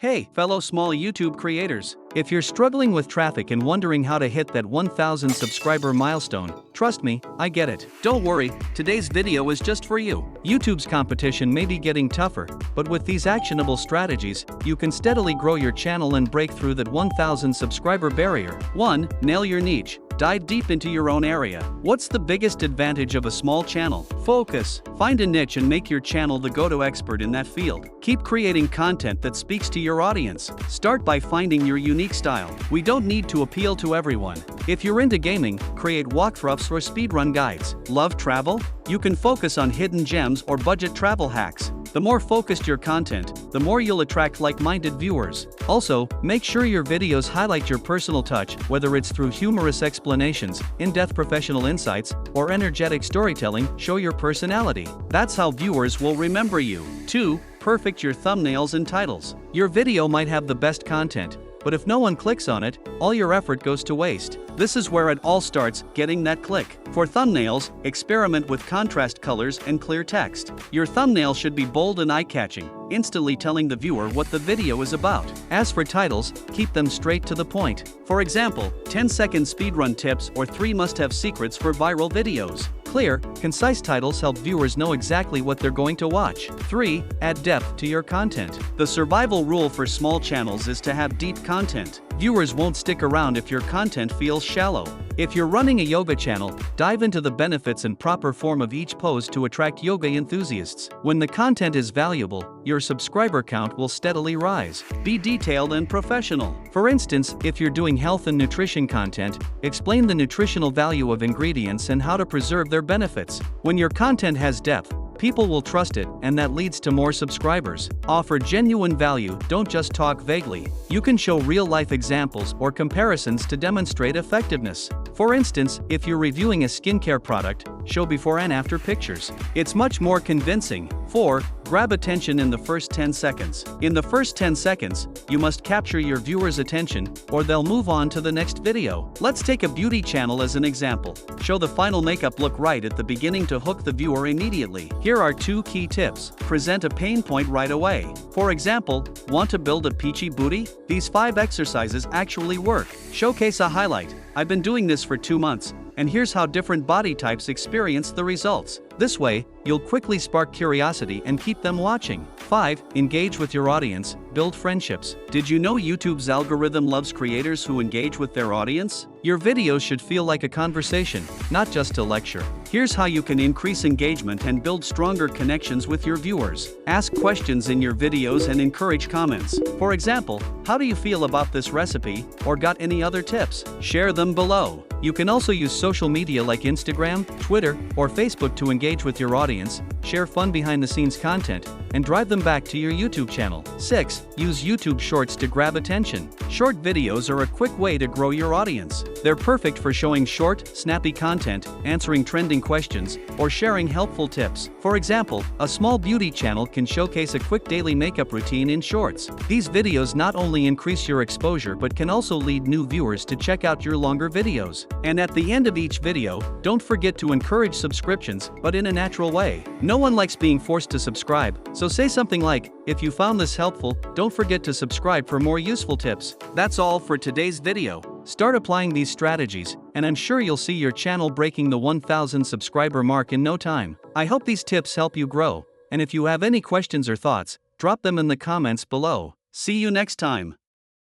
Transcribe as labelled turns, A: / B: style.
A: Hey, fellow small YouTube creators. If you're struggling with traffic and wondering how to hit that 1,000 subscriber milestone, trust me, I get it. Don't worry, today's video is just for you. YouTube's competition may be getting tougher, but with these actionable strategies, you can steadily grow your channel and break through that 1,000 subscriber barrier. 1. Nail your niche. Dive deep into your own area. What's the biggest advantage of a small channel? Focus. Find a niche and make your channel the go-to expert in that field. Keep creating content that speaks to your audience. Start by finding your unique style. We don't need to appeal to everyone. If you're into gaming, create walkthroughs or speedrun guides. Love travel? You can focus on hidden gems or budget travel hacks. The more focused your content, the more you'll attract like-minded viewers. Also, make sure your videos highlight your personal touch, whether it's through humorous explanations, in-depth professional insights, or energetic storytelling. Show your personality. That's how viewers will remember you. 2. Perfect your thumbnails and titles. Your video might have the best content, but if no one clicks on it, all your effort goes to waste. This is where it all starts, getting that click. For thumbnails, experiment with contrast colors and clear text. Your thumbnail should be bold and eye-catching, instantly telling the viewer what the video is about. As for titles, keep them straight to the point. For example, 10-second speedrun tips or 3 must-have secrets for viral videos. Clear, concise titles help viewers know exactly what they're going to watch. 3. Add depth to your content. The survival rule for small channels is to have deep content. Viewers won't stick around if your content feels shallow. If you're running a yoga channel, dive into the benefits and proper form of each pose to attract yoga enthusiasts. When the content is valuable, your subscriber count will steadily rise. Be detailed and professional. For instance, if you're doing health and nutrition content, explain the nutritional value of ingredients and how to preserve their benefits. When your content has depth, people will trust it, and that leads to more subscribers. Offer genuine value, don't just talk vaguely. You can show real-life examples or comparisons to demonstrate effectiveness. For instance, if you're reviewing a skincare product, show before and after pictures. It's much more convincing. 4. Grab attention in the first 10 seconds. In the first 10 seconds, you must capture your viewers' attention, or they'll move on to the next video. Let's take a beauty channel as an example. Show the final makeup look right at the beginning to hook the viewer immediately. Here are 2 key tips. Present a pain point right away. For example, want to build a peachy booty? These 5 exercises actually work. Showcase a highlight. I've been doing this for 2 months, and here's how different body types experience the results. This way, you'll quickly spark curiosity and keep them watching. 5. Engage with your audience, build friendships. Did you know YouTube's algorithm loves creators who engage with their audience? Your videos should feel like a conversation, not just a lecture. Here's how you can increase engagement and build stronger connections with your viewers. Ask questions in your videos and encourage comments. For example, how do you feel about this recipe, or got any other tips? Share them below. You can also use social media like Instagram, Twitter, or Facebook to engage with your audience, share fun behind-the-scenes content, and drive them back to your YouTube channel. 6. Use YouTube Shorts to grab attention. Short videos are a quick way to grow your audience. They're perfect for showing short, snappy content, answering trending questions, or sharing helpful tips. For example, a small beauty channel can showcase a quick daily makeup routine in shorts. These videos not only increase your exposure but can also lead new viewers to check out your longer videos. And at the end of each video, don't forget to encourage subscriptions, but in a natural way. No one likes being forced to subscribe, so say something like, "If you found this helpful, don't forget to subscribe for more useful tips." That's all for today's video. Start applying these strategies, and I'm sure you'll see your channel breaking the 1,000 subscriber mark in no time. I hope these tips help you grow, and if you have any questions or thoughts, drop them in the comments below. See you next time.